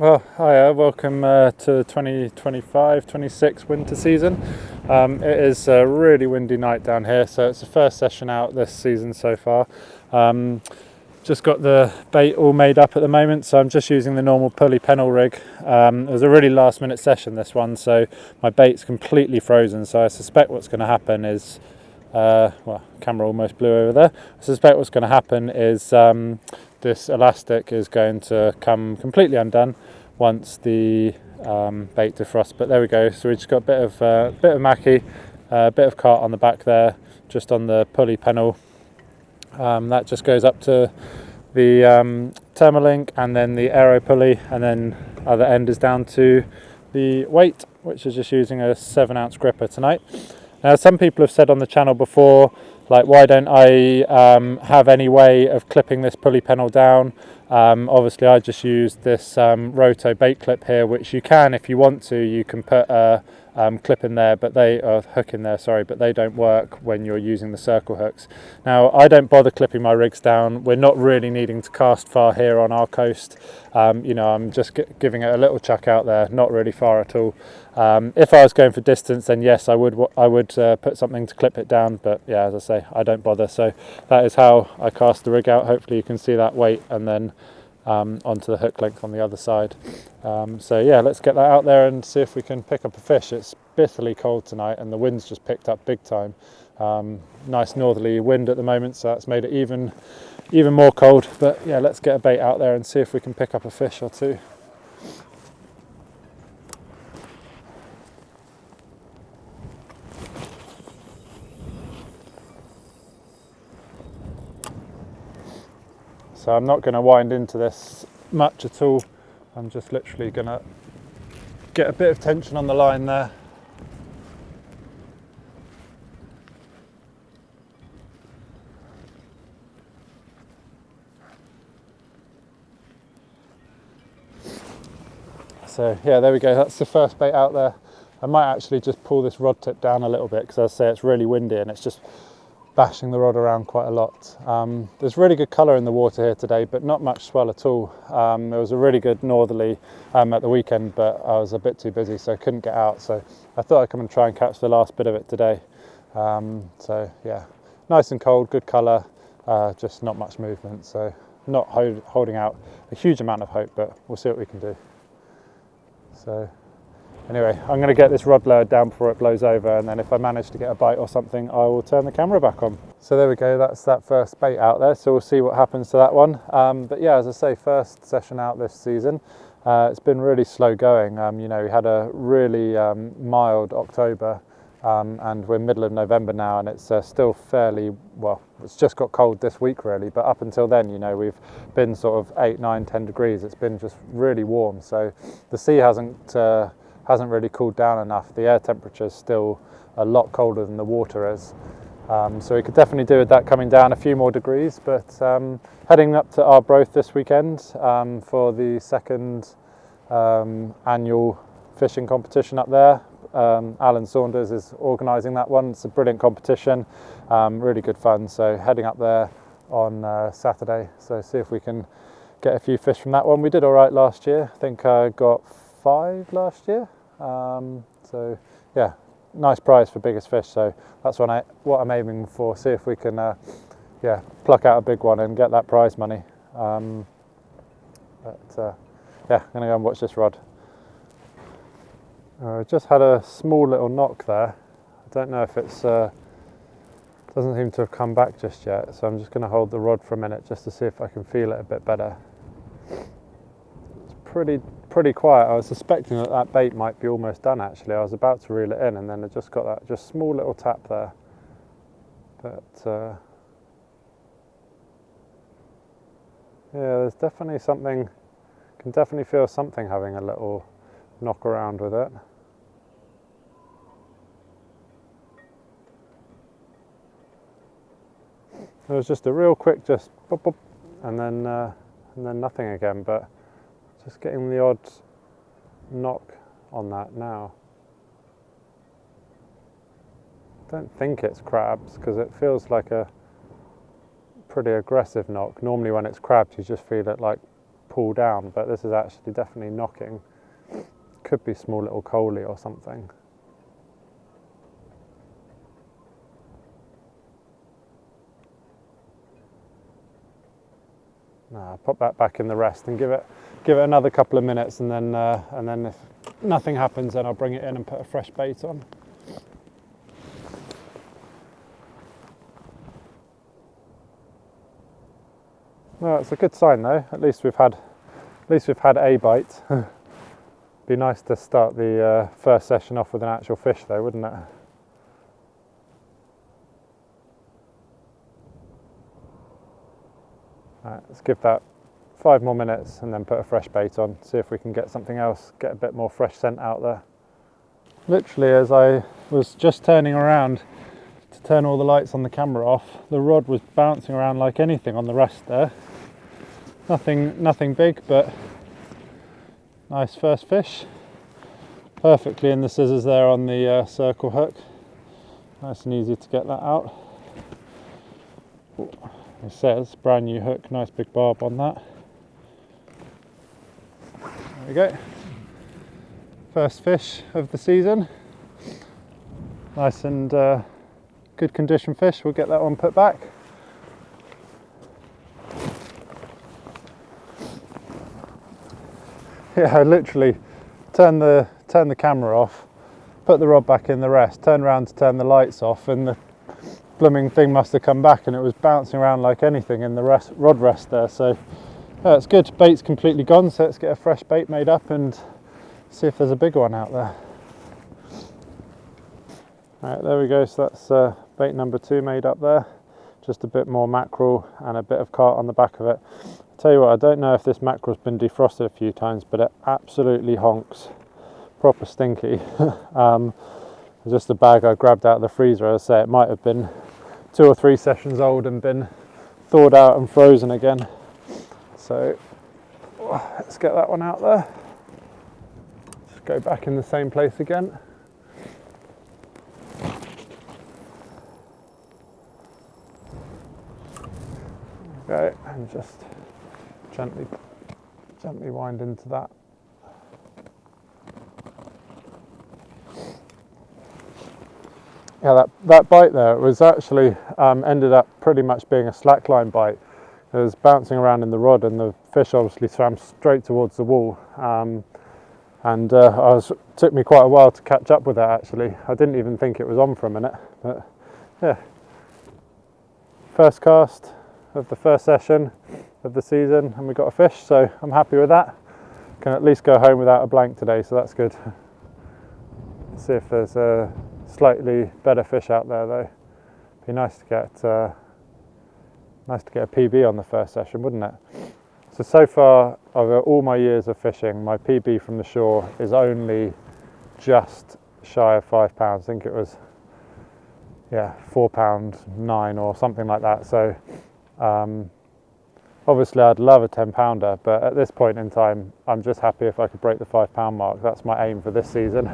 Well, hi, welcome to 2025-26 winter season. It is a really windy night down here, so it's the first session out this season so far. Just got the bait all made up at the moment, so I'm just using the normal pulley pennel rig. It was a really last minute session, this one, so my bait's completely frozen, so I suspect what's going to happen is well, camera almost blew over there. I suspect what's going to happen is this elastic is going to come completely undone once the bait defrosts. But there we go. So we just got a bit of mackie, a bit of cart on the back there, just on the pulley pennel. That just goes up to the Thermalink and then the aero pulley, and then other end is down to the weight, which is just using a 7-ounce gripper tonight. Now, some people have said on the channel before, like, why don't I have any way of clipping this pulley pennel down? Obviously, I just used this Roto bait clip here, which you can, if you want to, you can put a clip in there, but hook in there, sorry, but they don't work when you're using the circle hooks. Now, I don't bother clipping my rigs down. We're not really needing to cast far here on our coast. I'm just giving it a little chuck out there, not really far at all. If I was going for distance, then yes, I would put something to clip it down, but yeah, as I say, I don't bother. So that is how I cast the rig out. Hopefully you can see that weight, and then onto the hook length on the other side. So yeah, let's get that out there and see if we can pick up a fish. It's bitterly cold tonight and the wind's just picked up big time. Nice northerly wind at the moment, so that's made it even more cold. But yeah, let's get a bait out there and see if we can pick up a fish or two. So I'm not going to wind into this much at all. I'm just literally going to get a bit of tension on the line there. So yeah, there we go. That's the first bait out there. I might actually just pull this rod tip down a little bit, because as I say, it's really windy and it's just bashing the rod around quite a lot. There's really good colour in the water here today, but not much swell at all. There was a really good northerly at the weekend, but I was a bit too busy, so I couldn't get out. So I thought I'd come and try and catch the last bit of it today. So yeah, nice and cold, good colour, just not much movement. So not holding out a huge amount of hope, but we'll see what we can do. So anyway, I'm going to get this rod lowered down before it blows over, and then if I manage to get a bite or something, I will turn the camera back on. So there we go, that's that first bait out there, so we'll see what happens to that one. But yeah, as I say, first session out this season. It's been really slow going. We had a really mild October, and we're middle of November now, and it's still fairly, well, it's just got cold this week really, but up until then, we've been sort of 8, 9, 10 degrees. It's been just really warm, so the sea hasn't really cooled down enough. The air temperature is still a lot colder than the water is. So we could definitely do with that coming down a few more degrees, but heading up to Arbroath this weekend for the second annual fishing competition up there. Alan Saunders is organising that one. It's a brilliant competition, really good fun. So heading up there on Saturday, so see if we can get a few fish from that one. We did all right last year. I think I got 5 last year. So yeah, nice prize for biggest fish. So that's what I'm aiming for. See if we can pluck out a big one and get that prize money. Yeah, I'm gonna go and watch this rod. Just had a small little knock there. I don't know if it's doesn't seem to have come back just yet, so I'm just going to hold the rod for a minute just to see if I can feel it a bit better. It's pretty quiet. I was suspecting that bait might be almost done actually. I was about to reel it in, and then I just got that just small little tap there. But yeah, there's definitely something, can definitely feel something having a little knock around with it. It was just a real quick, just pop, pop, and then nothing again. But just getting the odd knock on that now. I don't think it's crabs, because it feels like a pretty aggressive knock. Normally when it's crabs, you just feel it like pull down, but this is actually definitely knocking. Could be small little coalie or something. No, pop that back in the rest and give it another couple of minutes, and then if nothing happens, then I'll bring it in and put a fresh bait on. Well, it's a good sign though. At least we've had a bite. Be nice to start the first session off with an actual fish though, wouldn't it? Right, let's give that 5 more minutes and then put a fresh bait on, see if we can get something else, get a bit more fresh scent out there. Literally, as I was just turning around to turn all the lights on the camera off, the rod was bouncing around like anything on the rest there. Nothing big, but nice first fish. Perfectly in the scissors there on the circle hook. Nice and easy to get that out. Ooh. It says brand new hook, nice big barb on that. There we go. First fish of the season. Nice and good condition fish. We'll get that one put back. Yeah, I literally turn the camera off, put the rod back in the rest, turn around to turn the lights off, and the blooming thing must have come back and it was bouncing around like anything in the rod rest there. So it's good. Bait's completely gone, so let's get a fresh bait made up and see if there's a big one out there. Alright, there we go. So that's bait number 2 made up there. Just a bit more mackerel and a bit of carp on the back of it. I'll tell you what, I don't know if this mackerel's been defrosted a few times, but it absolutely honks. Proper stinky. Just a bag I grabbed out of the freezer. As I say, it might have been 2 or 3 sessions old and been thawed out and frozen again. So let's get that one out there. Just go back in the same place again. Okay, and just gently wind into that. Yeah, that bite there was actually ended up pretty much being a slackline bite. It was bouncing around in the rod and the fish obviously swam straight towards the wall. Took me quite a while to catch up with that actually. I didn't even think it was on for a minute, but yeah. First cast of the first session of the season and we got a fish, so I'm happy with that. Can at least go home without a blank today, so that's good. Let's see if there's a slightly better fish out there though. Be nice to get a PB on the first session, wouldn't it? So far over all my years of fishing, my PB from the shore is only just shy of £5. I think it was £4.9 or something like that. So obviously I'd love a 10-pounder, but at this point in time I'm just happy if I could break the £5 mark. That's my aim for this season.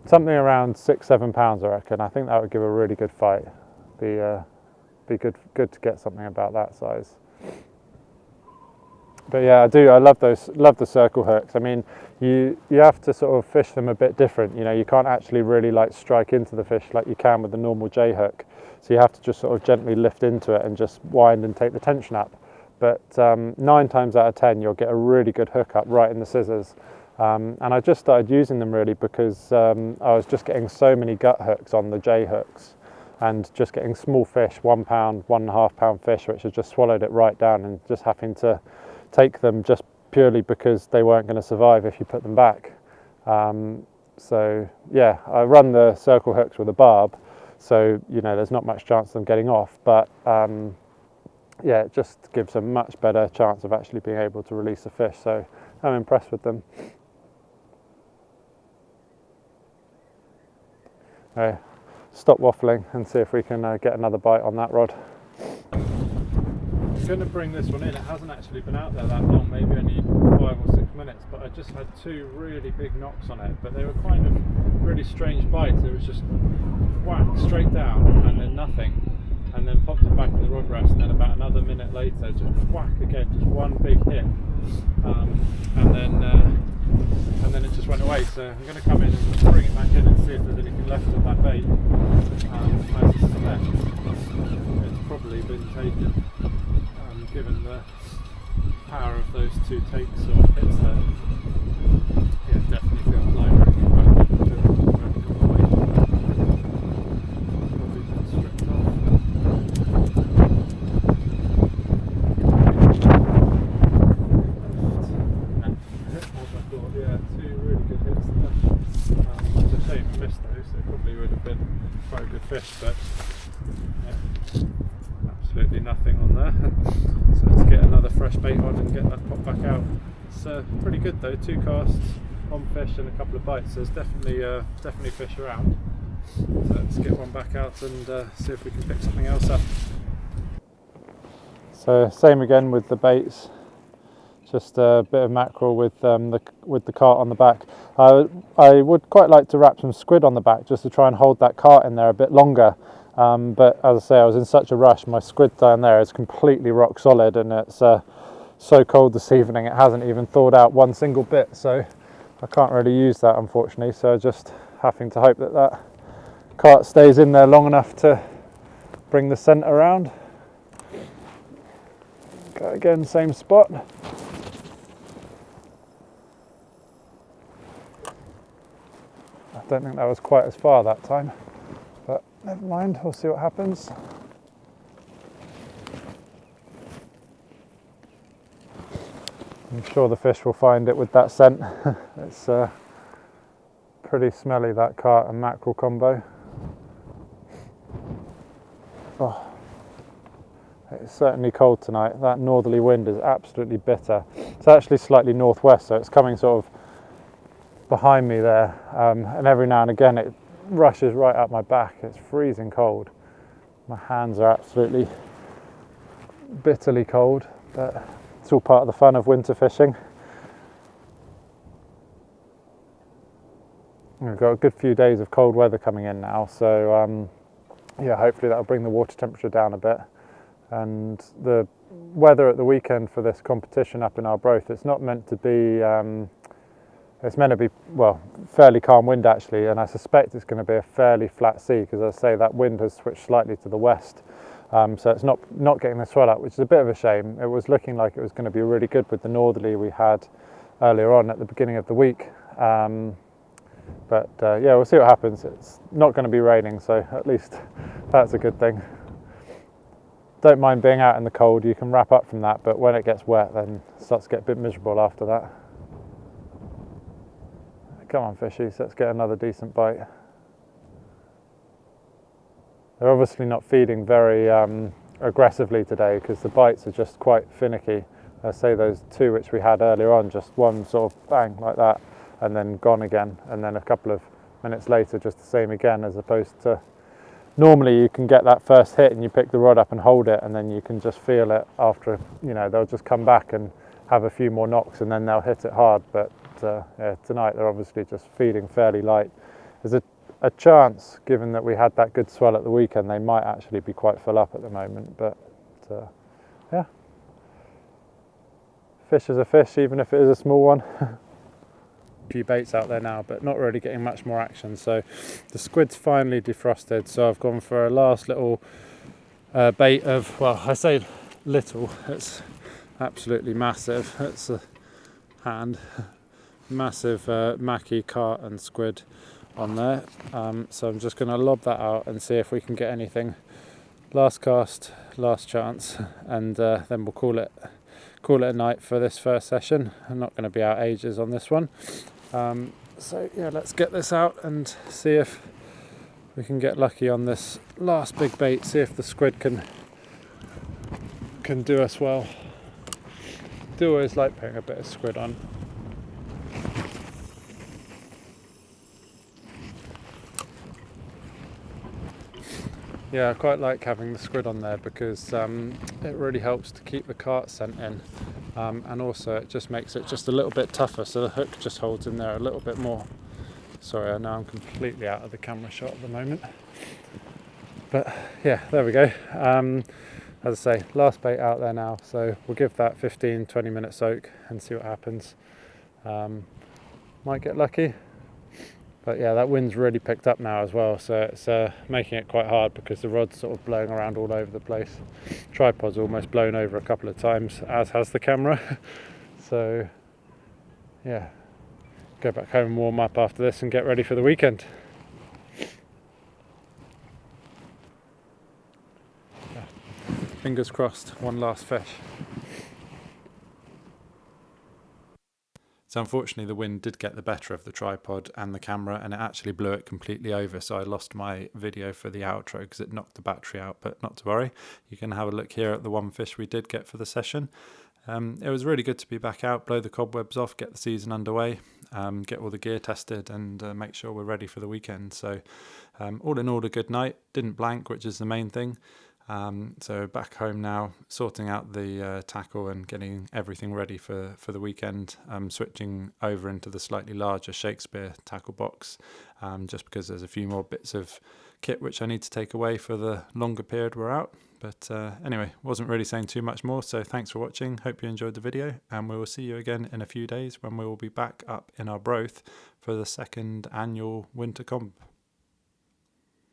Something around £6-7 I reckon. I think that would give a really good fight. Be good to get something about that size. But yeah, I love the circle hooks. I mean, you have to sort of fish them a bit different. You know, you can't actually really like strike into the fish like you can with the normal J hook. So you have to just sort of gently lift into it and just wind and take the tension up. But 9 times out of 10 you'll get a really good hook up right in the scissors. And I just started using them really because I was just getting so many gut hooks on the J hooks and just getting small fish, 1 pound, 1.5 pound fish, which had just swallowed it right down, and just having to take them just purely because they weren't going to survive if you put them back. So yeah, I run the circle hooks with a barb, so you know there's not much chance of them getting off, but yeah, it just gives a much better chance of actually being able to release a fish, so I'm impressed with them. Okay, stop waffling and see if we can get another bite on that rod. I'm going to bring this one in. It hasn't actually been out there that long, maybe only 5 or 6 minutes, but I just had 2 really big knocks on it, but they were kind of really strange bites. It was just whack straight down and then nothing, and then popped it back in the rod rest, and then about another minute later, just whack again, just one big hit, and then it just went away. So I'm going to come in and bring it back in and see if there's anything left of that bait. I suspect it's probably been taken, given the power of those two takes or hits there. Yeah, definitely feels like bringing it back in. Probably been stripped off. Yeah, two really good hits there. It's a shame I missed those, it probably would have been quite a good fish, but yeah, absolutely nothing on there. So let's get another fresh bait on and get that pop back out. It's pretty good though, 2 casts, 1 fish and a couple of bites, so there's definitely fish around. So let's get one back out and see if we can pick something else up. So same again with the baits. Just a bit of mackerel with the cart on the back. I would quite like to wrap some squid on the back just to try and hold that cart in there a bit longer. But as I say, I was in such a rush. My squid down there is completely rock solid, and it's so cold this evening it hasn't even thawed out one single bit. So I can't really use that, unfortunately. So just having to hope that that cart stays in there long enough to bring the scent around. Go again, same spot. I don't think that was quite as far that time, but never mind, we'll see what happens. I'm sure the fish will find it with that scent. It's pretty smelly, that carp and mackerel combo. Oh, it's certainly cold tonight. That northerly wind is absolutely bitter. It's actually slightly northwest, so it's coming sort of behind me there, and every now and again it rushes right up my back. It's freezing cold. My hands are absolutely bitterly cold, but it's all part of the fun of winter fishing. We've got a good few days of cold weather coming in now, so yeah, hopefully that'll bring the water temperature down a bit. And the weather at the weekend for this competition up in Arbroath, it's not meant to be it's meant to be, well, fairly calm wind actually, and I suspect it's going to be a fairly flat sea because, as I say, that wind has switched slightly to the west, so it's not getting the swell up, which is a bit of a shame. It was looking like it was going to be really good with the northerly we had earlier on at the beginning of the week, but yeah, we'll see what happens. It's not going to be raining, so at least that's a good thing. Don't mind being out in the cold, you can wrap up from that, but when it gets wet then it starts to get a bit miserable after that. Come on fishies, let's get another decent bite. They're obviously not feeding very aggressively today because the bites are just quite finicky. I say those 2 which we had earlier on, just one sort of bang like that and then gone again, and then a couple of minutes later just the same again, as opposed to normally you can get that first hit and you pick the rod up and hold it, and then you can just feel it after, you know, they'll just come back and have a few more knocks and then they'll hit it hard. But yeah, tonight they're obviously just feeding fairly light. There's a chance, given that we had that good swell at the weekend, they might actually be quite full up at the moment, but yeah, fish is a fish, even if it is a small one. A few baits out there now, but not really getting much more action. So the squid's finally defrosted, so I've gone for a last little bait of, well, I say little, it's absolutely massive. It's a hand. Massive mackie, carp and squid on there, so I'm just going to lob that out and see if we can get anything. Last cast, last chance, and then we'll call it a night for this first session. I'm not going to be out ages on this one, so yeah, let's get this out and see if we can get lucky on this last big bait, see if the squid can do us well. Do always like putting a bit of squid on. Yeah, I quite like having the squid on there because it really helps to keep the carp scent in, and also it just makes it just a little bit tougher, so the hook just holds in there a little bit more. Sorry, I know I'm completely out of the camera shot at the moment, But yeah, there we go. As I say, last bait out there now, so we'll give that 15-20 minute soak and see what happens. Might get lucky, but yeah, that wind's really picked up now as well, so it's making it quite hard because the rod's sort of blowing around all over the place. Tripod's almost blown over a couple of times, as has the camera. So yeah, go back home and warm up after this and get ready for the weekend. Fingers crossed, one last fish. So unfortunately the wind did get the better of the tripod and the camera, and it actually blew it completely over, so I lost my video for the outro because it knocked the battery out, but not to worry. You can have a look here at the one fish we did get for the session. It was really good to be back out, blow the cobwebs off, get the season underway, get all the gear tested and make sure we're ready for the weekend. So all in all, a good night. Didn't blank, which is the main thing. So back home now, sorting out the tackle and getting everything ready for the weekend. Switching over into the slightly larger Shakespeare tackle box, just because there's a few more bits of kit which I need to take away for the longer period we're out. But anyway, wasn't really saying too much more, so thanks for watching. Hope you enjoyed the video, and we will see you again in a few days when we will be back up in our Broth for the second annual winter comp.